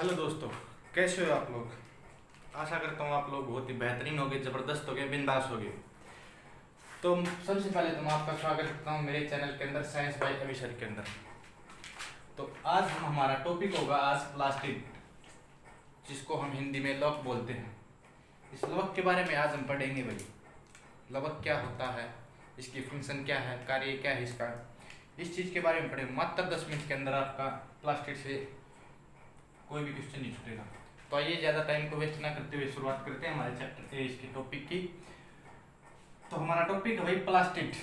Hello दोस्तों, कैसे हो आप लोग। आशा करता हूँ आप लोग बहुत ही बेहतरीन होगे, ज़बरदस्त होगे, बिंदास होगे। तो सबसे पहले तो मैं आपका स्वागत करता हूँ मेरे चैनल के अंदर, साइंस बाय अभिषेक के अंदर। तो आज हमारा टॉपिक होगा आज प्लास्टिक, जिसको हम हिंदी में लवक बोलते हैं। इस लवक के बारे में आज हम पढ़ेंगे भाई। लवक क्या होता है, इसकी फंक्शन क्या है, कार्य क्या है इसका, इस चीज़ के बारे में पढ़ेंगे। मात्र 10 मिनट के अंदर आपका प्लास्टिक से कोई भी क्वेश्चन नहीं छूटेगा। तो आइए ज़्यादा टाइम को वेस्ट ना करते हुए शुरुआत करते हैं हमारे चैप्टर इसके टॉपिक की। तो हमारा टॉपिक है भाई प्लास्टिड,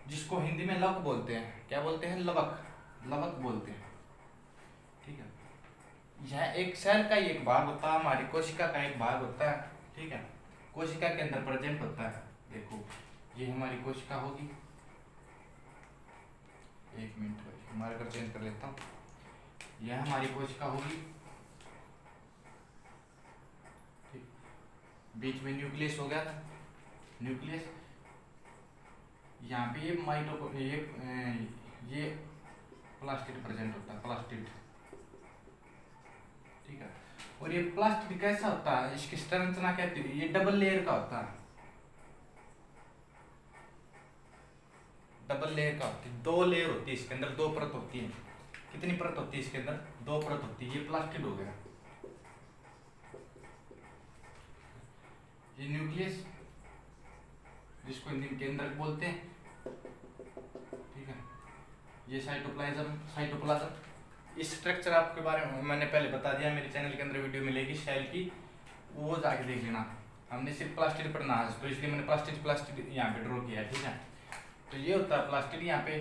जिसको हिंदी में लवक बोलते हैं। क्या बोलते हैं? लवक, लवक बोलते हैं। ठीक है, यह एक सेल का ही एक भाग होता है, हमारी कोशिका का एक भाग होता है। ठीक है, कोशिका के अंदर प्रेजेंट होता है। देखो, ये हमारी कोशिका होगी। एक मिनट भाई, मार्कर चेंज कर लेता हूँ। यह हमारी कोशिका होगी। बीच में न्यूक्लियस हो गया था, न्यूक्लियस। यहाँ पे ये ये प्लास्टिड प्रेजेंट होता है, प्लास्टिड। ठीक है, और ये प्लास्टिड कैसा होता है, इसकी संरचना कहती है, ये डबल लेयर का होता है। डबल लेयर का होती है, 2 लेयर होती है इसके अंदर, 2 परत होती है। कितनी परत होती है इसके अंदर? 2 परत होती है। ये प्लास्टिड हो गया। ये न्यूक्लियस, जिसको हिंदी में केंद्रक बोलते हैं। ठीक है, ये साइटोप्लाज्म, साइटोप्लाज्म। इस स्ट्रक्चर आपके बारे में मैंने पहले बता दिया, मेरे चैनल के अंदर वीडियो मिलेगी सेल की, वो जाके देख लेना। हमने सिर्फ प्लास्टिड पढ़ना है, तो इसलिए मैंने प्लास्टिड यहाँ पे ड्रॉ किया है। ठीक है, तो ये होता है प्लास्टिड। यहाँ पे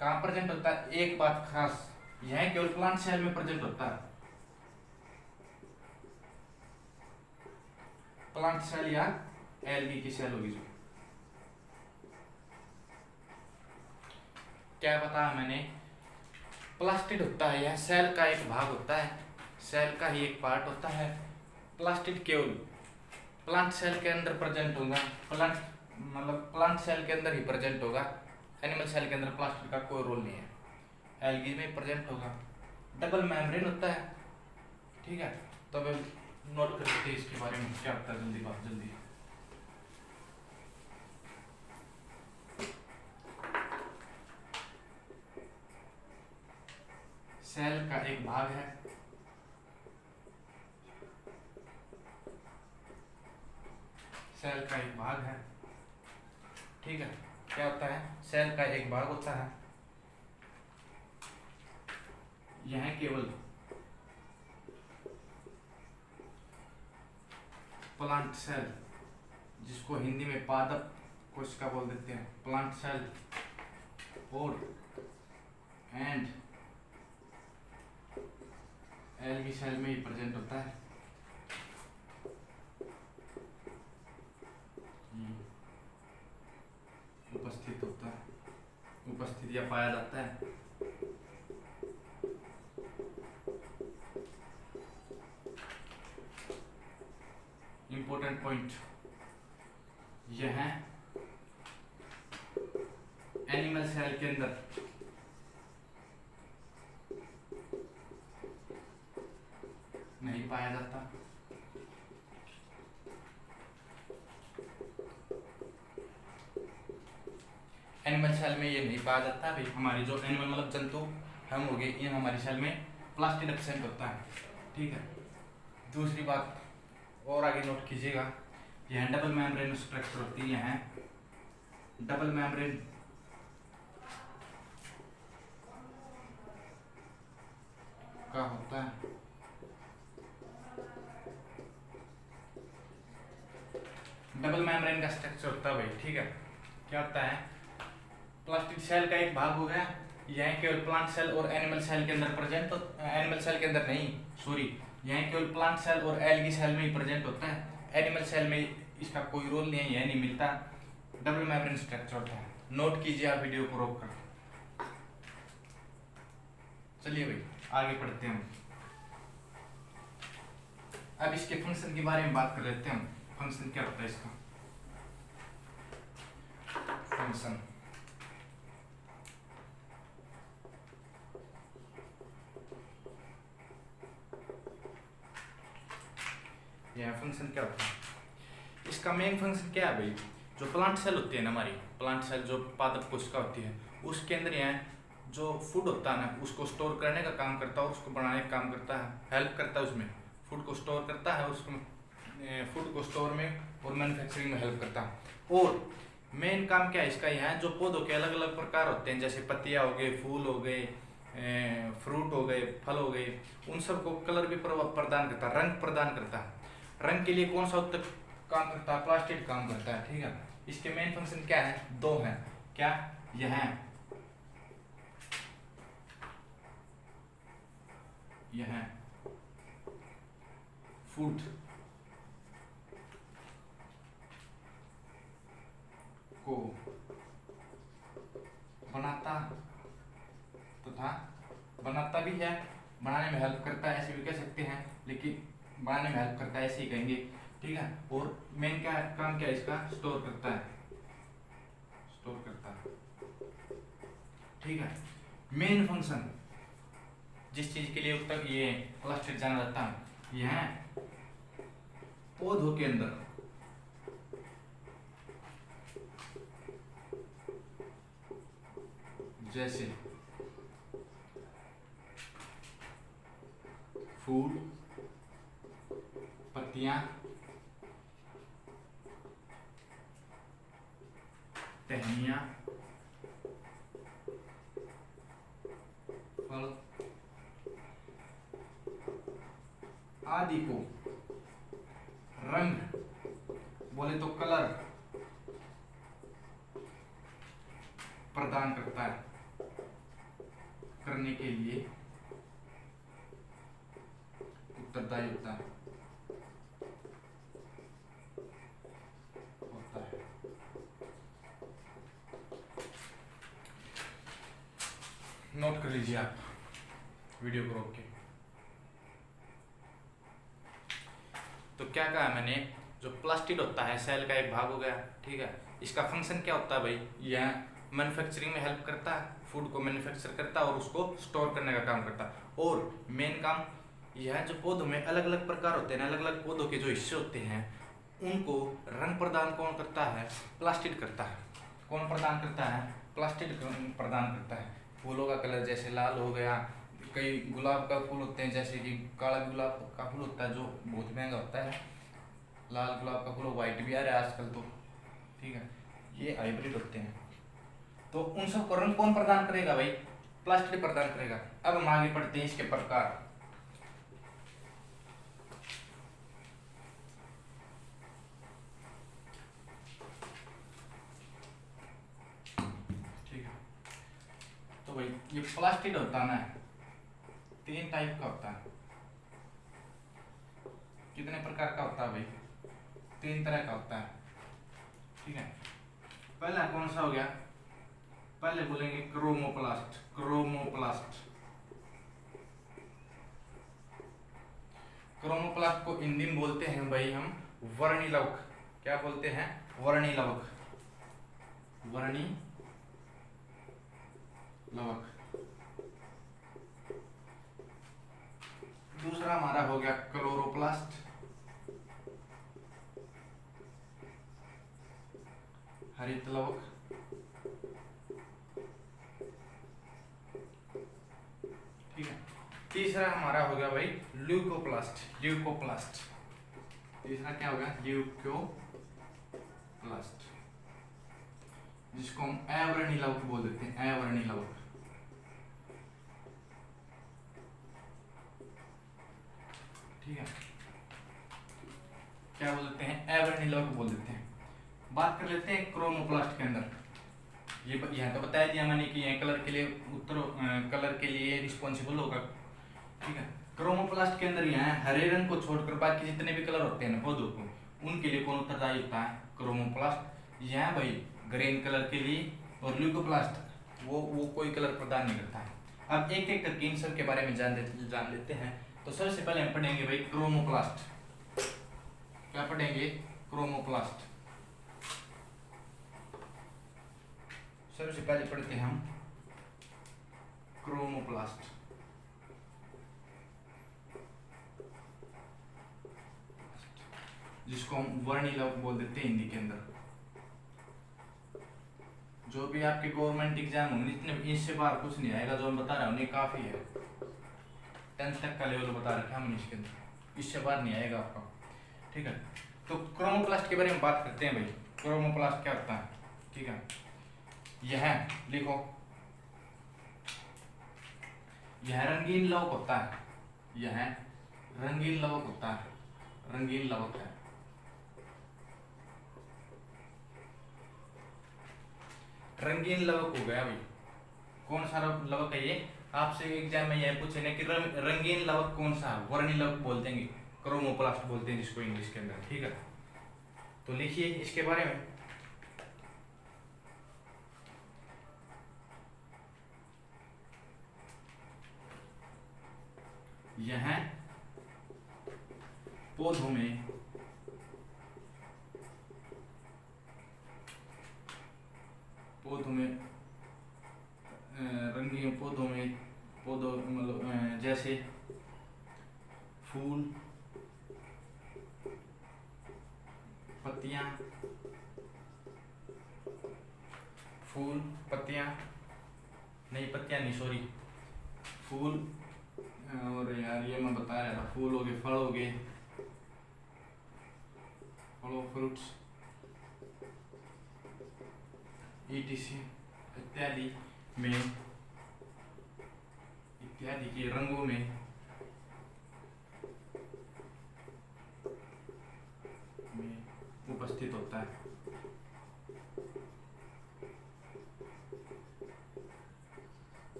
कहाँ प्रेजेंट होता है? एक बात खास, यह केवल प्लांट सेल में प्रेजेंट होता है। प्लांट सेल या एल्गी की सेल होगी जो। क्या बताया मैंने? प्लास्टिड होता है, यह सेल का एक भाग होता है, सेल का ही एक पार्ट होता है। प्लास्टिड केवल प्लांट सेल के अंदर प्रेजेंट होगा, प्लांट सेल के अंदर ही प्रेजेंट होगा। एनिमल सेल के अंदर प्लास्टिड का कोई रोल नहीं है। एल्गी में प्रेजेंट होगा। डबल मेम्ब्रेन होता है। ठीक है, तो अब नोट कर लेते हैं इसके बारे में क्या होता है। जल्दी सेल का एक भाग है, सेल का एक भाग है। ठीक है, क्या होता है? सेल का एक भाग होता है। यह केवल प्लांट सेल, जिसको हिंदी में पादप कोशिका बोल देते हैं, प्लांट सेल और एंड एल्गी सेल में ही प्रेजेंट होता है। उपस्थित होता है, उपस्थित या पाया जाता है। इंपॉर्टेंट पॉइंट यह है, एनिमल सेल के अंदर नहीं पाया जाता। एनिमल सेल में ये नहीं पाया जाता भाई। हमारी जो एनिमल मतलब जंतु हम हो गए, इन हमारी सेल में प्लास्टिड एब्सेंट होता है। ठीक है, दूसरी बात और आगे नोट कीजिएगा, यह डबल मेम्ब्रेन स्ट्रक्चर होती है। डबल मेम्ब्रेन का होता है, डबल मेम्ब्रेन का स्ट्रक्चर होता है भाई। ठीक है, क्या होता है? प्लास्टिड सेल का एक भाग हो गया। यह केवल प्लांट सेल और एनिमल सेल के अंदर प्रेजेंट, एनिमल सेल के अंदर नहीं, सॉरी, यह केवल प्लांट सेल और एल्गी सेल में ही प्रेजेंट होता है। एनिमल सेल में इसका कोई रोल नहीं है, यह नहीं मिलता। डबल मेम्ब्रेन स्ट्रक्चर होता है। नोट कीजिए आप वीडियो को रोक कर। चलिए भाई आगे पढ़ते हैं। अब इसके फंक्शन के बारे में बात कर लेते हैं। फंक्शन क्या होता है इसका? फंक्शन यह फंक्शन क्या होता है, इसका मेन फंक्शन क्या है भाई, जो प्लांट सेल होती है ना हमारी, प्लांट सेल जो पादप कोशिका होती है, उसके अंदर यह जो फूड होता है ना उसको स्टोर करने का काम करता है और उसको बनाने का काम करता है, हेल्प करता है, उसमें फूड को स्टोर करता है, उसको फूड को स्टोर में और मैन्युफैक्चरिंग में हेल्प करता है। और मेन काम क्या है इसका, यहाँ जो पौधों के अलग अलग प्रकार होते हैं, जैसे पत्तियाँ हो गए, फूल हो गए, फ्रूट हो गए, फल हो गए, उन सबको कलर भी प्रदान करता है, रंग प्रदान करता है। रंग के लिए कौन सा उत्तक काम करता है, प्लास्टिड काम करता है, ठीक है। इसके मेन फंक्शन क्या है, दो हैं, क्या, यह फूड को बनाता तथा बनाता भी है, बनाने में हेल्प करता है, ऐसे भी कह सकते हैं, लेकिन बनाने में हेल्प करता है ऐसे ही कहेंगे, ठीक है। और मेन क्या काम क्या है इसका, स्टोर करता है, स्टोर करता है, ठीक है। मेन फंक्शन जिस चीज के लिए अब तक ये प्लास्टिड जाना जाता है, यह पौधों के अंदर जैसे फूल, पत्तियां, टहनियां, फल आदि को रंग बोले तो कलर प्रदान करता है, करने के लिए उत्तरदायी होता है। नोट कर लीजिए आप वीडियो को रोक के। तो क्या कहा मैंने, जो प्लास्टिड होता है सेल का एक भाग हो गया, ठीक है। इसका फंक्शन क्या होता है भाई, यह मैन्युफैक्चरिंग में हेल्प करता है, फूड को मैन्युफैक्चर करता है और उसको स्टोर करने का काम करता है। और मेन काम यह जो पौधों में अलग अलग प्रकार होते हैं, अलग अलग पौधों के जो हिस्से होते हैं उनको रंग प्रदान कौन करता है, प्लास्टिड करता है। कौन प्रदान करता है, प्लास्टिड प्रदान करता है। फूलों का कलर जैसे लाल हो गया, कई गुलाब का फूल होते हैं जैसे कि काला गुलाब का फूल होता है जो बहुत महंगा होता है, लाल गुलाब का फूल, व्हाइट भी आ रहा है आजकल तो, ठीक है, ये हाइब्रिड होते हैं। तो उन सब को रंग कौन प्रदान करेगा भाई, प्लास्टिड प्रदान करेगा। अब हम आगे बढ़ते हैं इसके प्रकार। ठीक है, तो भाई ये प्लास्टिड होता है ना, 3 टाइप का होता है। कितने प्रकार का होता है भाई, 3 तरह का होता है, ठीक है। पहला कौन सा हो गया, पहले बोलेंगे क्रोमोप्लास्ट। क्रोमोप्लास्ट, क्रोमोप्लास्ट को हिंदी में बोलते हैं भाई हम वर्णिलवक। क्या बोलते हैं, वर्णिलवक, वर्णिलवक। दूसरा हमारा हो गया क्लोरोप्लास्ट, हरित लवक। ठीक है, तीसरा हमारा हो गया भाई ल्यूकोप्लास्ट। ल्यूकोप्लास्ट, तीसरा क्या होगा, ल्यूकोप्लास्ट, जिसको हम अवर्णी लवक बोल देते हैं, अवर्णी लवक। ठीक है, क्या बोलते हैं, अवर्णी लवक बोल देते हैं। बात कर लेते हैं क्रोमोप्लास्ट के अंदर। ये यहाँ तो बताया दिया मैंने कि यह कलर के लिए कलर के लिए रिस्पॉन्सिबल होगा, ठीक है। क्रोमोप्लास्ट के अंदर यहाँ हरे रंग को छोड़कर बाकी जितने भी कलर होते हैं ना पौधों को, उनके लिए कौन उत्तरदायी होता है, क्रोमोप्लास्ट। यहाँ भाई ग्रीन कलर के लिए, और ल्यूकोप्लास्ट वो कोई कलर प्रदान नहीं करता है। अब एक एक करके इन सब के बारे में जान लेते हैं। तो सबसे पहले हम पढ़ेंगे भाई क्रोमोप्लास्ट। क्या पढ़ेंगे, क्रोमोप्लास्ट। सबसे पहले पढ़ते हैं हम क्रोमोप्लास्ट। जिसको हम वर्णी लवक बोल देते हैं हिंदी के अंदर। जो भी आपके गवर्नमेंट एग्जाम होंगे इतने इससे बाहर कुछ नहीं आएगा, जो हम बता रहे हैं काफी है। 10th तक का लेवल बता रखे हम इसके अंदर, इससे बाहर नहीं आएगा आपका। ठीक है, तो क्रोमोप्लास्ट के बारे में बात करते हैं भाई। क्रोमोप्लास्ट क्या होता है? ठीक है, यह लिखो, यह रंगीन लवक होता है, यह रंगीन लवक होता है, रंगीन लवक है। रंगीन लवक हो गया भाई। कौन सा लवक है ये? आपसे एग्जाम में यह पूछे ना कि रंगीन लवक कौन सा है? वर्णी लवक बोलते हैं, क्रोमोप्लास्ट बोलते हैं जिसको इंग्लिश के अंदर। ठीक है, तो लिखिए इसके बारे में। यह पौधों में रंगीन पौधों मतलब जैसे फूल, पत्तियां, नहीं पत्तियां नहीं, सॉरी, फूल, और यार ये मैं बता रहा था, फूल हो गए, फल हो गए, फलों, फ्रूट्स, etc इत्यादि में, इत्यादि के रंगों में उपस्थित होता है।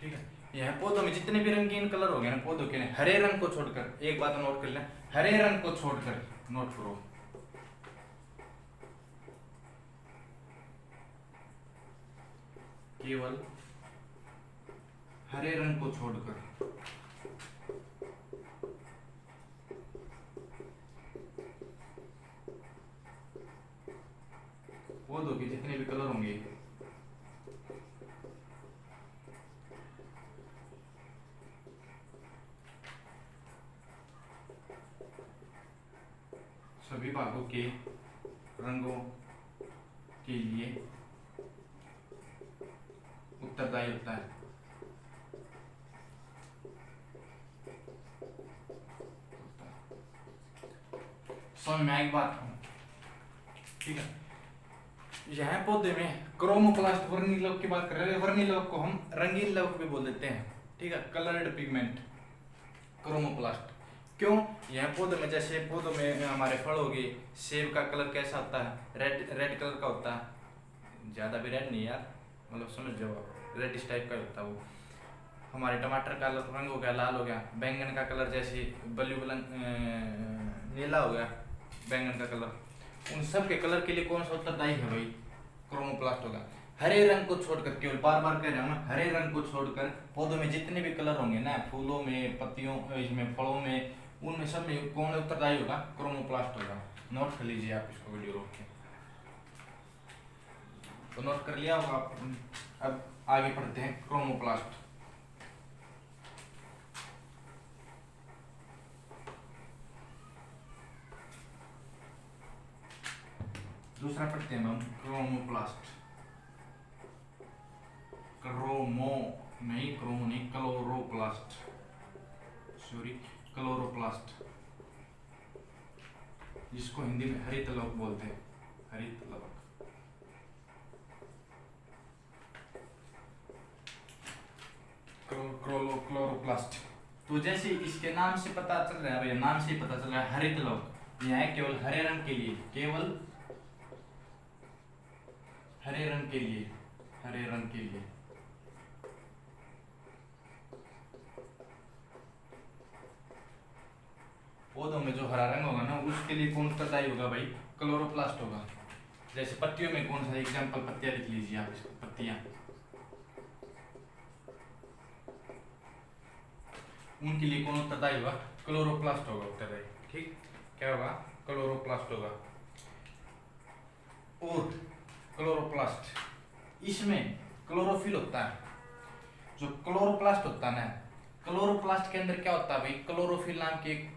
ठीक है, यह पौधों में जितने भी रंगीन कलर हो गए ना पौधों के, हरे रंग को छोड़कर, एक बात नोट कर लें, हरे रंग को छोड़कर, नोट करो, केवल हरे रंग को छोड़कर पौधों के जितने भी कलर होंगे सभी भागों के रंगों के लिए उत्तरदायी होता है। समझ में आएगी बात? ठीक है, यह पौधे में क्रोमोप्लास्ट वर्णी लवक की बात कर रहे हैं। वर्णी लवक को हम रंगीन लवक भी बोल देते हैं। ठीक है, कलर्ड पिगमेंट, क्रोमोप्लास्ट। क्यों? यह पौधे में, जैसे पौधों में हमारे फल हो गए, सेब का कलर कैसा होता है? रेड कलर का होता है, ज्यादा भी रेड नहीं यार, मतलब समझ जाओ, रेडिश टाइप का होता है वो। हमारे टमाटर का रंग हो गया लाल हो गया, बैंगन का कलर जैसे ब्लू नीला हो गया बैंगन का कलर। उन सब के कलर के लिए कौन सा उत्तरदायी है भाई? क्रोमोप्लास्ट होगा। हरे रंग को छोड़कर, केवल बार बार कह रहा हूँ ना, हरे रंग को छोड़कर पौधों में जितने भी कलर होंगे ना, फूलों में, पत्तियों, इसमें फलों में, उनमें सब में कौन उत्तरदायी होगा? क्रोमोप्लास्ट होगा। नोट कर लीजिए आप इसको वीडियो रोक के, तो नोट कर लिया होगा आप। अब आगे पढ़ते हैं क्रोमोप्लास्ट। दूसरा पढ़ते हैं हम क्रोमोप्लास्ट। क्लोरोप्लास्ट, सॉरी, क्लोरोप्लास्ट, जिसको हिंदी में हरित लवक बोलते हैं, हरित लवक। क्लोरोप्लास्ट, तो जैसे इसके नाम से पता चल रहा है भाई, नाम से पता चल रहा है हरित लवक, यह है केवल हरे रंग के लिए, केवल हरे रंग के लिए, हरे रंग के लिए। पौधों में जो हरा रंग होगा ना, उसके लिए कौन उत्तरदायी होगा भाई? क्लोरोप्लास्ट होगा। जैसे पत्तियों में कौन सा, एग्जाम्पल पत्तियां लिख लीजिए आप, पत्तियां, उनके लिए कौन उत्तरदायी होगा? क्लोरोप्लास्ट होगा उत्तरदायी। ठीक, क्या होगा? क्लोरोप्लास्ट होगा। और क्लोरोप्लास्ट, इसमें क्लोरोफिल होता है। जो क्लोरोप्लास्ट होता है ना, क्लोरोप्लास्ट के अंदर क्या होता है भाई? क्लोरोफिल नाम की एक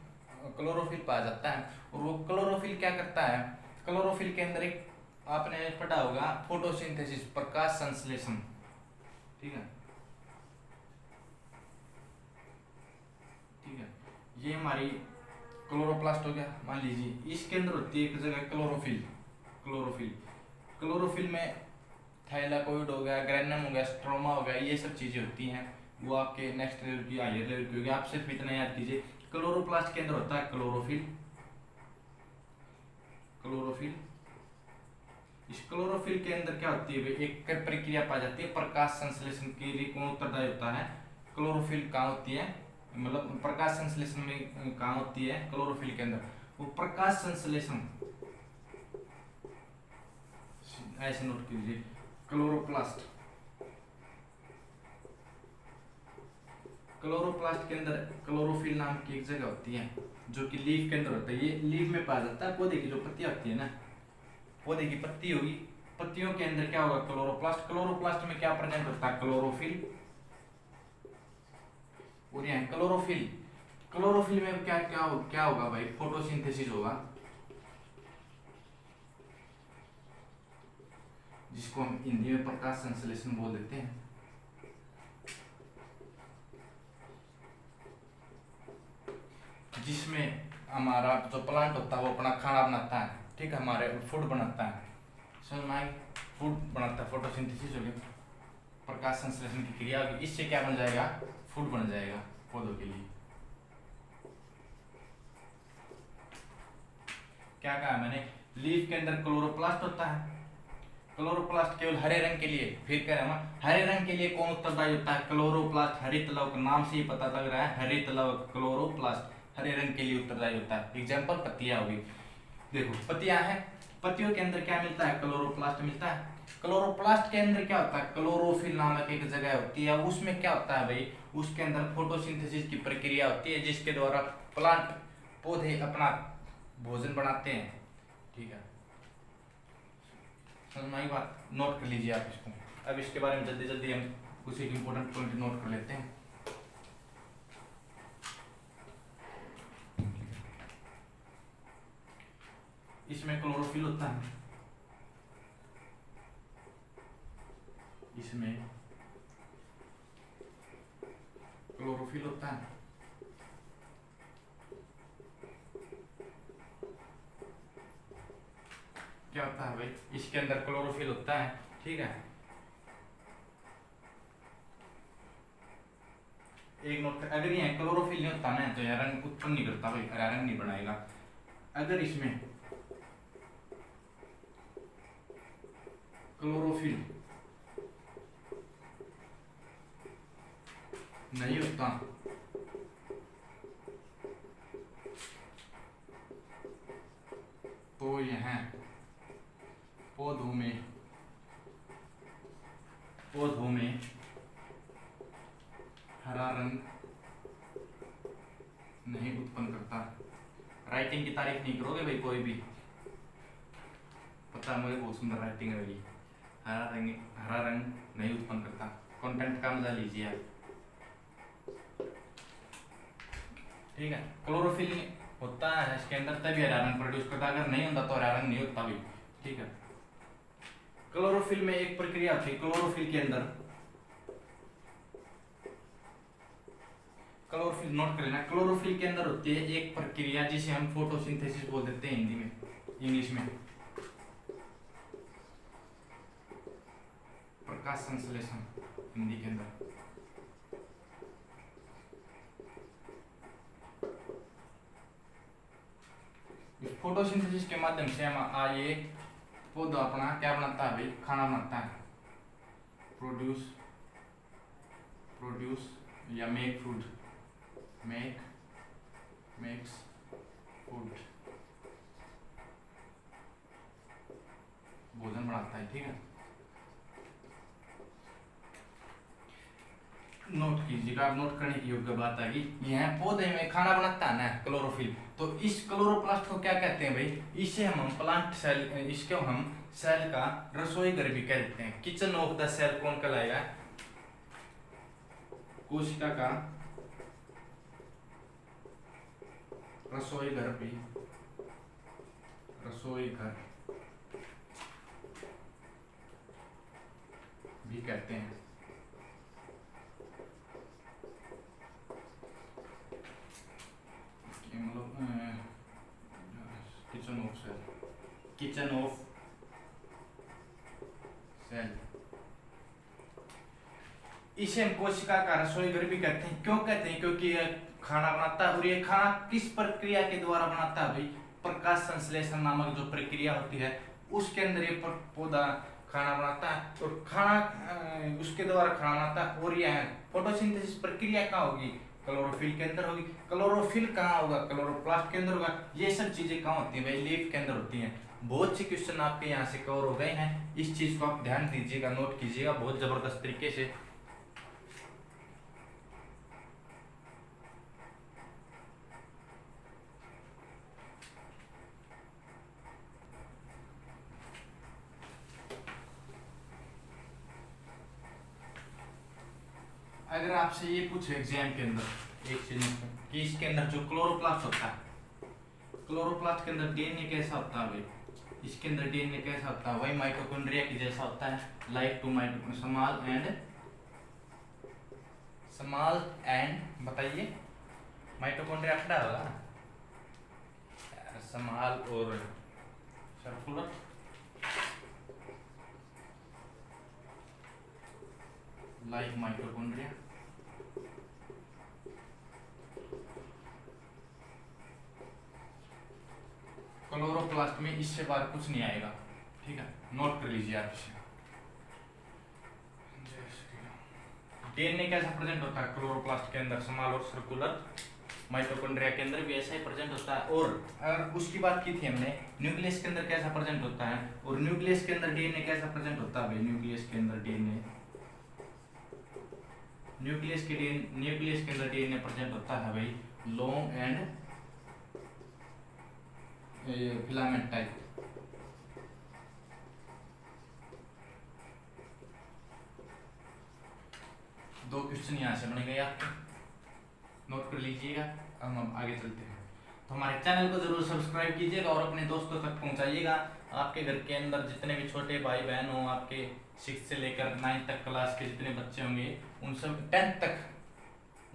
क्लोरोफिल पाया जाता है। और वो क्लोरोफिल क्या करता है, क्लोरोफिल के अंदर एक आपने पढ़ा होगा फोटोसिंथेसिस, प्रकाश संश्लेषण, ठीक है। ठीक है, ये हमारी क्लोरोप्लास्ट हो गया। मान लीजिए इसके अंदर होती है एक जगह क्लोरोफिल। क्लोरोफिल क्लोरोफिल में थाइलाकोइड हो गया, ग्रेनम हो गया, स्ट्रोमा हो गया, ये सब चीजें होती हैं। वो आपके नेक्स्ट लेवल की, हायर लेवल की होगी। आप सिर्फ इतना याद कीजिए, क्लोरोप्लास्ट के अंदर होता है क्लोरोफिल। क्लोरोफिल, इस क्लोरोफिल के अंदर क्या होती है, एक प्रक्रिया पाई जाती है प्रकाश संश्लेषण के लिए। कौन उत्तरदायी होता है, क्लोरोफिल कहाँ होती है, मतलब प्रकाश संश्लेषण में कहाँ होती है क्लोरोफिल के अंदर, वो प्रकाश संश्लेषण, ऐसे नोट कीजिए, क्लोरोप्लास्ट। क्लोरोप्लास्ट के अंदर क्लोरोफिल नाम की एक जगह होती है जो कि लीफ के अंदर होता है। ये लीफ में पाया जाता है, पौधे की जो पत्तियां होती है ना, पौधे की पत्ती होगी, पत्तियों के अंदर क्या होगा, क्लोरोप्लास्ट। क्लोरोप्लास्ट में क्या प्रेजेंट होता है, क्लोरोफिल। और यहाँ क्लोरोफिल, क्लोरोफिल में क्या होगा भाई, फोटोसिंथेसिस होगा, जिसको हम हिंदी में प्रकाश संश्लेषण बोल देते हैं। जिसमें हमारा जो प्लांट होता है वो अपना खाना बनाता है, ठीक है, हमारे फूड बनाता है, समझ में आई, फूड बनाता है, फोटोसिंथेसिस हो गया, प्रकाश संश्लेषण की क्रिया होगी, इससे क्या बन जाएगा, फूड बन जाएगा पौधों के लिए। क्या कहा मैंने, लीफ के अंदर क्लोरोप्लास्ट होता है, क्लोरोप्लास्ट केवल हरे रंग के लिए। फिर कह रहे हैं हरे रंग के लिए कौन उत्तरदायी होता है, क्लोरोप्लास्ट। हरित लवक, नाम से ही पता लग रहा है, हरित लवक क्लोरोप्लास्ट हरे रंग के लिए उत्तरदायी होता है। एग्जाम्पल पत्तियां होगी, देखो पत्तियां हैं, पत्तियों के अंदर क्या मिलता है, क्लोरोप्लास्ट मिलता है। क्लोरोप्लास्ट के अंदर क्या होता है, क्लोरोफिल नामक एक जगह होती है, उसमें क्या होता है भाई, उसके अंदर फोटोसिंथेसिस की प्रक्रिया होती है, जिसके द्वारा प्लांट, पौधे अपना भोजन बनाते हैं, ठीक है। समझ में आई बात, नोट कर लीजिए आप इसको। अब इसके बारे में जल्दी जल्दी हम कुछ एक इंपॉर्टेंट पॉइंट नोट कर लेते हैं। इसमें क्लोरोफिल होता है, इसमें क्लोरोफिल होता है, क्या होता है भाई, इसके अंदर क्लोरोफिल होता है, ठीक है। एक नोट, अगर ये क्लोरोफिल नहीं होता ना तो यह रंग उत्पन्न नहीं करता भाई, हरा रंग नहीं बनाएगा। अगर इसमें क्लोरोफिल नहीं होता तो यह पौधों में हरा रंग नहीं उत्पन्न करता। राइटिंग की तारीफ नहीं करोगे भाई कोई भी, पता है मुझे बहुत सुंदर राइटिंग है, हरा रंग नहीं उत्पन्न करता। कंटेंट का मजा लीजिए आप, ठीक है। क्लोरोफिल होता है इसके अंदर तभी हरा रंग प्रोड्यूस करता, अगर नहीं होता तो हरा रंग नहीं होता भी, ठीक है। क्लोरोफिल में एक प्रक्रिया होती है, क्लोरोफिल के अंदर, क्लोरोफिल नोट कर लेना, क्लोरोफिल के अंदर होती है एक प्रक्रिया जिसे हम फोटोसिंथेसिस बोल देते हैं हिंदी में, इंग्लिश में प्रकाश संश्लेषण, हिंदी के अंदर। इस फोटोसिंथेसिस के माध्यम से हम ये पौधा अपना क्या बनाता है भाई, खाना बनाता है, प्रोड्यूस या मेक फूड, मेक्स फूड, भोजन बनाता है, ठीक है। नोट कीजिएगा, आप नोट करने की योग्य बात आ गई। यह पौधे में खाना बनाता है ना क्लोरोफिल, तो इस क्लोरोप्लास्ट को क्या कहते हैं भाई, इसे हम प्लांट सेल, इसको हम सेल का रसोई घर भी कहते हैं। किचन ऑफ द सेल कौन कहलाएगा, कोशिका का रसोई घर भी, रसोई घर भी कहते हैं। मतलब kitchen of cell, kitchen of cell, इसे हम कोशिका का रसोई घर भी कहते हैं। क्यों कहते हैं? क्योंकि यह खाना बनाता है और ये खाना किस प्रक्रिया के द्वारा बनाता है भाई? प्रकाश संश्लेषण नामक जो प्रक्रिया होती है उसके अंदर ये पौधा खाना बनाता है और खाना उसके द्वारा खाना बनाता है। और यह फोटोसिंथेसिस प्रक्रिया कहाँ होगी? क्लोरोफिल के अंदर होगी। क्लोरोफिल कहाँ होगा? क्लोरोप्लास्ट के अंदर होगा। ये सब चीजें कहाँ होती है भाई? लीफ के अंदर होती हैं। बहुत से क्वेश्चन आपके यहाँ से कवर हो गए हैं, इस चीज को आप ध्यान दीजिएगा, नोट कीजिएगा बहुत जबरदस्त तरीके से। अगर आपसे ये पूछे एग्जाम के अंदर एक चीज कि इसके अंदर जो क्लोरोप्लास्ट होता है, क्लोरोप्लास्ट के अंदर डीएनए कैसा होता है भाई? इसके अंदर डीएनए कैसा होता है? वही माइटोकॉन्ड्रिया की जैसा होता है, लाइक टू स्मॉल एंड बताइए माइटोकॉन्ड्रिया क्या होगा? स्मॉल और सर्कुलर, लाइक माइटोकॉन्ड्रिया। क्लोरोप्लास्ट में इससे बाहर कुछ नहीं आएगा, ठीक है, नोट कर लीजिए आप इसे। डीएनए कैसा प्रेजेंट होता है क्लोरोप्लास्ट के अंदर? स्मॉल और सर्कुलर। माइटोकॉन्ड्रिया के अंदर भी ऐसा ही प्रेजेंट होता है। और अगर उसकी बात की थी हमने, न्यूक्लियस के अंदर कैसा प्रेजेंट होता है? और न्यूक्लियस के अंदर डीएनए कैसा प्रेजेंट होता है भाई? न्यूक्लियस के अंदर डीएनए, न्यूक्लियस के अंदर डीएनए प्रेजेंट होता है भाई लॉन्ग एंड फिलामेंट टाइप। दो क्वेश्चन यहाँ से बन गए आपके, नोट कर लीजिएगा। हम आगे चलते हैं। तो हमारे चैनल को जरूर सब्सक्राइब कीजिएगा और अपने दोस्तों तक पहुंचाइएगा। आपके घर के अंदर जितने भी छोटे भाई बहन हो, आपके 6 से लेकर 9 तक क्लास के जितने बच्चे होंगे, उन सब 10 तक,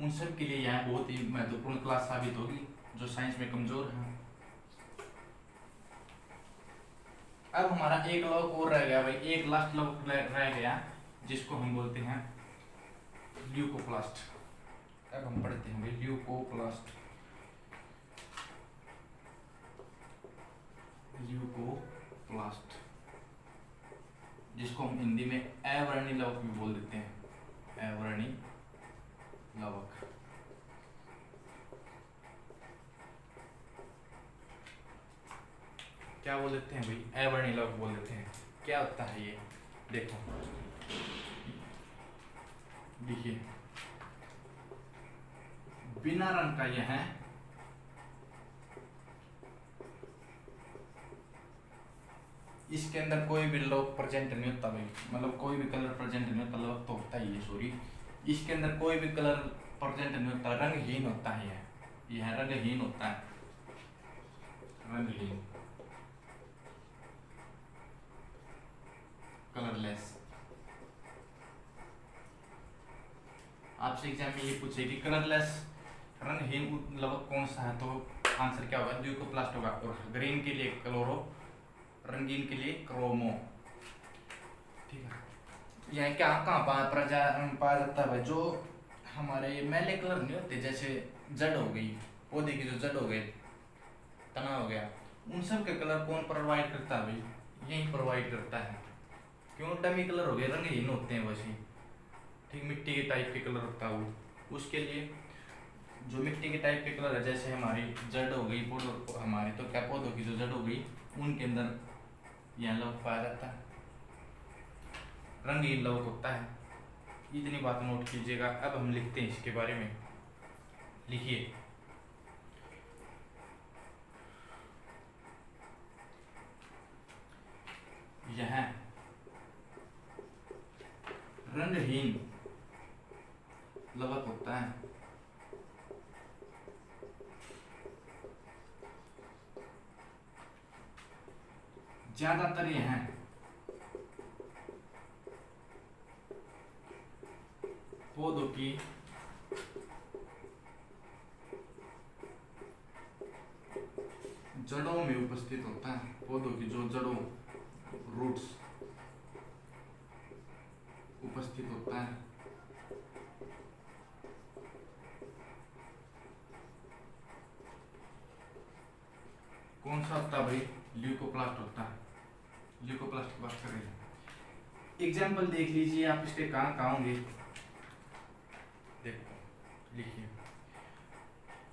उन सब के लिए यह बहुत ही महत्वपूर्ण क्लास साबित होगी, जो साइंस में कमजोर हैं। अब हमारा एक लॉक और रह गया भाई, एक लास्ट लॉक रह गया जिसको हम बोलते हैं ल्यूकोप्लास्ट। अब हम पढ़ते हैं भाई ल्यूकोप्लास्ट। ल्यूकोप्लास्ट जिसको हम हिंदी में अवर्णी लवक भी बोल देते हैं, अवर्णी लवक। क्या बोल देते हैं भाई? अवर्णी लवक बोल देते हैं। क्या होता है ये? देखो देखिए, बिना रंग का यह है, इसके अंदर कोई भी लवक प्रेजेंट नहीं होता भाई, मतलब कोई भी कलर प्रेजेंट नहीं होता। लवक तो होता ही है, सॉरी, इसके अंदर कोई भी कलर प्रेजेंट नहीं होता, रंगहीन होता है यह रंगहीन होता है, रंगहीन, कलरलेस। आपसे एग्जाम में ये पूछे कि कलरलेस रंगहीन लवक कौन सा है, तो आंसर क्या होगा? ल्यूकोप्लास्ट होगा। और ग्रीन के लिए क्लोरो, रंगीन के लिए क्रोमो, ठीक है। यह क्या कहाँ पाया जाता है? जो हमारे मैले कलर नहीं होते, जैसे जड़ हो गई, पौधे की जो जड़ हो गई, तना हो गया, उन सब के कलर कौन प्रोवाइड करता है भाई? यही प्रोवाइड करता है। क्यों? डमी कलर हो गए, रंगहीन होते हैं वैसे, ठीक, मिट्टी के टाइप के कलर होता है वो, उसके लिए जो मिट्टी के टाइप के कलर है, जैसे हमारी जड़ हो गई, पौधों हमारी तो क्या पौधों की जो जड़ हो गई, उनके अंदर यह लवक पाया जाता है, रंगीन लवक होता है। इतनी बात नोट कीजिएगा। अब हम लिखते हैं इसके बारे में, लिखिए, यह रंगहीन लवक होता है, ज्यादातर ये हैं पौधों की जड़ों में उपस्थित होता है। पौधों की जो जड़ों, रूट्स उपस्थित होता है। कौन सा होता है भाई? ल्यूकोप्लास्ट होता है। ल्यूकोप्लास्ट की बात कर रहे हैं। एग्जाम्पल देख लीजिए आप इसके कहाँ कहाँ होंगे। देखो लिखिए,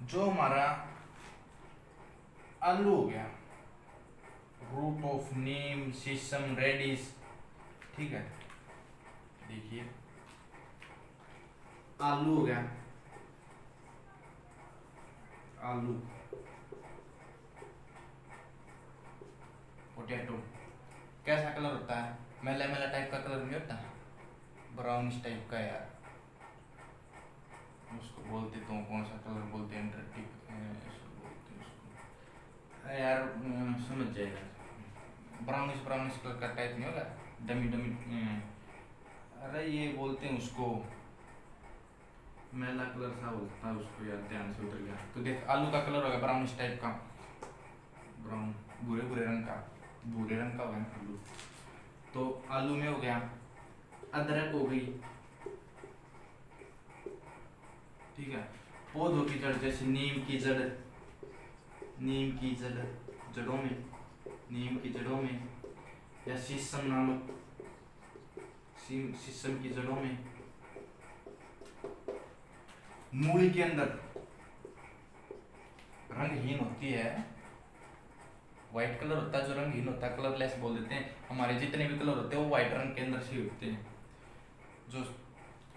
जो हमारा आलू हो गया, रूट ऑफ नीम, शीशम, रेडिस, ठीक है। देखिए आलू हो गया, आलू, पोटैटो, कैसा कलर होता है? मैला मैला टाइप का कलर नहीं होता, ब्राउनिश टाइप का यार, उसको बोलते तो कौन सा कलर बोलते हैं, बोलते हैं उसको यार, समझ जाएगा, ब्राउनिश ब्राउनिश कलर का टाइप नहीं होगा, डमी डमी, अरे ये बोलते हैं उसको, मैला कलर सा होता है उसको यार, ध्यान से उतर गया। तो देख आलू का कलर होगा ब्राउनिश टाइप का, ब्राउन, भूरे भूरे रंग का, भूरे रंग का होगा आलू। तो आलू में हो गया, अदरक हो गई, ठीक है। पौधों की जड़ जैसे नीम की जड़, नीम की जड़ जड़ों में, नीम की जड़ों में, या शीशम नामक, शीशम की जड़ों में, मूल के अंदर रंगहीन होती है, व्हाइट कलर होता है जो रंगहीन होता है, कलरलेस बोल देते हैं। हमारे जितने भी कलर होते हैं वो व्हाइट रंग के अंदर से होते हैं। जो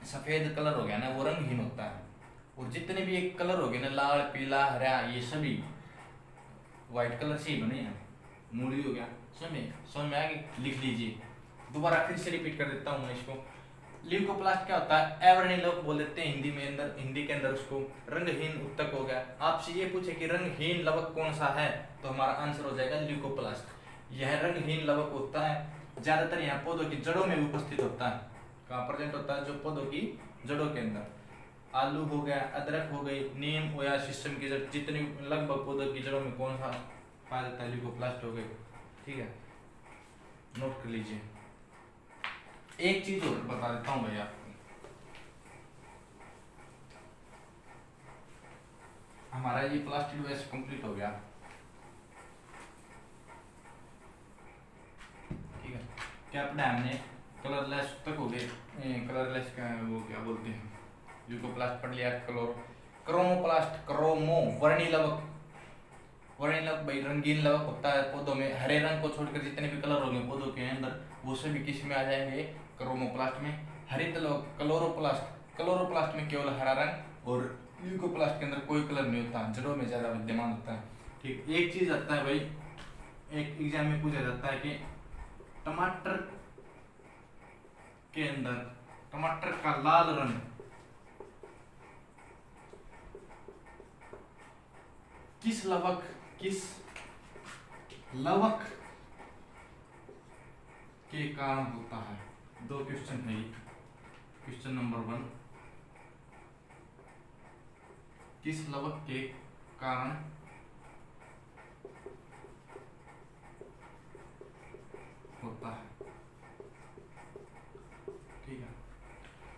सफेद कलर हो गया ना वो रंगहीन होता है, और जितने भी एक कलर हो गए ना, लाल, पीला, हरा, ये सभी व्हाइट कलर से ही बने हैं। मूली हो गया, समझ में आ गई? लिख लीजिए, दोबारा फिर से रिपीट कर देता हूँ मैं इसको। ल्यूकोप्लास्ट क्या होता है? एवर्णी लोग बोल देते हैं हिंदी में, अंदर हिंदी के अंदर उसको रंगहीन उत्तक हो गया। आपसे ये पूछे कि रंगहीन लवक कौन सा है, तो हमारा आंसर हो जाएगा ल्यूकोप्लास्ट। यह रंगहीन लवक होता है, ज्यादातर यहाँ पौधों की जड़ों में उपस्थित होता है। कहाँ प्रेजेंट होता है? जो पौधों की जड़ों के अंदर। आलू हो गया, अदरक हो गई, नीम हो या शीशम की जड़, जितनी लगभग पौधों की जड़ों में कौन सा पाया जाता है? ल्यूकोप्लास्ट हो गई, ठीक है, नोट कर लीजिए। एक चीज और बता देता हूँ भैया आपको, हमारा ये प्लास्टिक वेस्ट कंप्लीट हो गया, ठीक है। क्या पढ़ा हमने? कलरलेस तक हो गए, कलरलेस का वो क्या बोलते हैं, ल्यूकोप्लास्ट पढ़ लिया, क्रोमोप्लास्ट, क्रोमो वर्णी लवक, वर्णी लवक भाई रंगीन लवक होता है पौधों में। हरे रंग को छोड़कर जितने भी कलर होंगे पौधों के अंदर वो सभी किस में आ जाएंगे? क्रोमोप्लास्ट में। हरित लवक क्लोरोप्लास्ट, क्लोरोप्लास्ट में केवल हरा रंग, और ल्यूकोप्लास्ट के अंदर कोई कलर नहीं होता, जड़ों में ज्यादा विद्यमान होता है, ठीक। एक चीज आता है भाई, एक एग्जाम में पूछा जाता है कि टमाटर के अंदर, टमाटर का लाल रंग किस लवक के कारण होता है? दो क्वेश्चन है। क्वेश्चन नंबर 1, किस लवक के कारण होता है, ठीक है।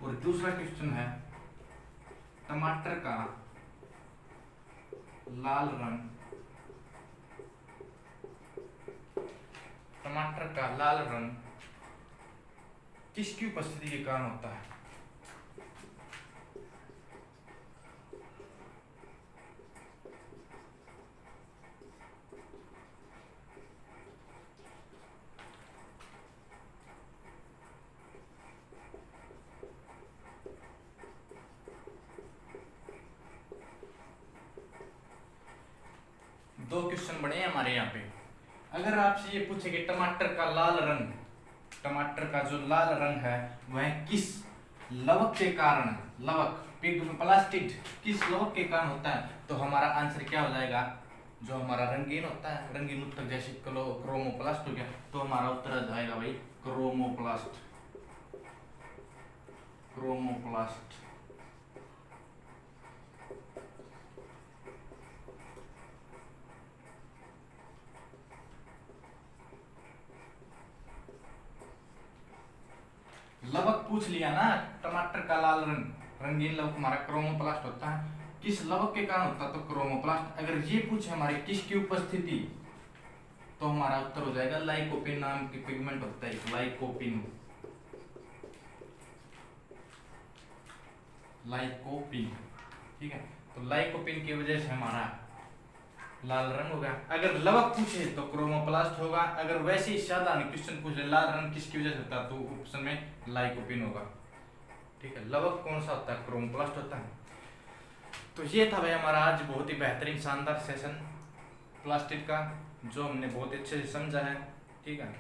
और दूसरा क्वेश्चन है, टमाटर का लाल रंग, टमाटर का लाल रंग किसकी उपस्थिति के कारण होता है? दो क्वेश्चन बने हैं हमारे यहाँ पे। अगर आपसे ये पूछे कि टमाटर का लाल रंग, टमाटर का जो लाल रंग है वह किस लवक के कारण, लवक प्लास्टिड किस लवक के कारण होता है, तो हमारा आंसर क्या हो जाएगा? जो हमारा रंगीन होता है, रंगीन उत्तक जैसे क्रोमोप्लास्ट हो गया, तो हमारा उत्तर आ जाएगा भाई क्रोमोप्लास्ट। क्रोमोप्लास्ट। लवक पूछ लिया ना, टमाटर का लाल रंग, रंगीन लवक हमारा क्रोमोप्लास्ट होता है। किस लवक के कारण होता है? तो क्रोमोप्लास्ट। अगर ये पूछे हमारे किसकी उपस्थिति, तो हमारा उत्तर हो जाएगा लाइकोपिन नाम की पिगमेंट होता है, लाइकोपिन। लाइकोपिन, ठीक है। तो लाइकोपिन की वजह से हमारा लाल रंग होगा। अगर लवक पूछे तो क्रोमोप्लास्ट होगा। अगर वैसे ही साधारण क्वेश्चन पूछे लाल रंग किसकी वजह से होता है, तो ऑप्शन में लाइकोपिन होगा, ठीक है। लवक कौन सा होता है? क्रोमोप्लास्ट होता है। तो ये था भाई हमारा आज बहुत ही बेहतरीन शानदार सेशन प्लास्टिड का, जो हमने बहुत अच्छे से समझा है, ठीक है।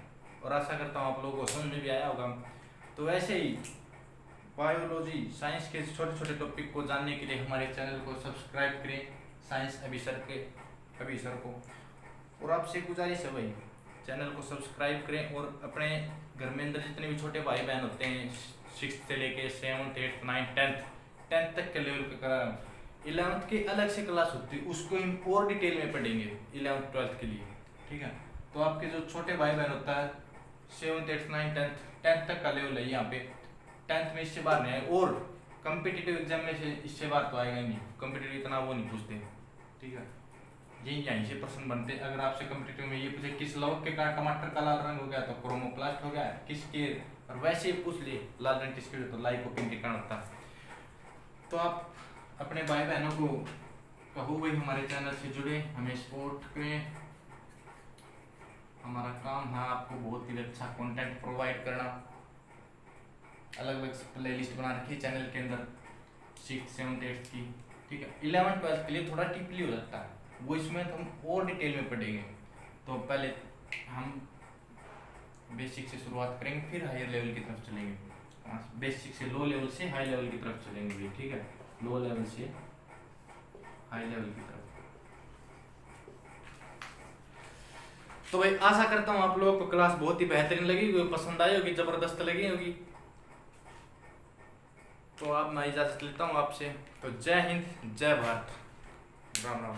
और आशा करता हूँ आप लोगों को समझ में भी आया होगा। तो ऐसे ही बायोलॉजी साइंस के छोटे छोटे टॉपिक को जानने के लिए हमारे चैनल को सब्सक्राइब करें, साइंस अभी सर को। और आपसे गुजारिश है भाई, चैनल को सब्सक्राइब करें और अपने घर में अंदर जितने भी छोटे भाई बहन होते हैं, 6th से लेके 7th 8th 9th 10th तक के लेवल पे करा। 11th की अलग से क्लास होती है, उसको हम और डिटेल में पढ़ेंगे 11th 12th के लिए, ठीक है। तो आपके जो छोटे भाई बहन होता है 7th 8th 9th 10th तक का लेवल है यहाँ पे, 10th में इससे बाहर नहीं आए। और कम्पिटिटिव एग्जाम में से इससे बाहर तो आएगा ही नहीं, कम्पिटिटिव इतना वो नहीं पूछते, ठीक है। यहीं से प्रश्न बनते। अगर आपसे कम्पिटिटिव में ये पूछे किस लवक के कारण टमाटर का लाल रंग हो गया, तो क्रोमोप्लास्ट हो गया। किसके, और वैसे ही पूछ लिए लाल रंग किसके, तो लाइकोपिन के कारण होता है। तो आप अपने भाई बहनों को कहो भाई हमारे चैनल से जुड़े, हमें सपोर्ट करें। हमारा काम है आपको बहुत ही अच्छा कंटेंट प्रोवाइड करना। अलग अलग प्लेलिस्ट बना रखी है चैनल के अंदर 6th 7th 8th की, ठीक है। 11th 12th के लिए थोड़ा टिपली हो जाता है, वो इसमें हम और डिटेल में पढ़ेंगे। तो पहले हम बेसिक से शुरुआत करेंगे, फिर हायर लेवल की तरफ चलेंगे। बेसिक से लो लेवल से हाई लेवल की तरफ चलेंगे, ठीक है। लो लेवल से हाई लेवल की तरफ। तो भाई आशा करता हूँ आप लोगों को क्लास बहुत ही बेहतरीन लगी होगी, पसंद आई होगी, जबरदस्त लगी होगी। तो अब मैं इजाजत लेता हूँ आपसे। तो जय हिंद, जय भारत, राम राम।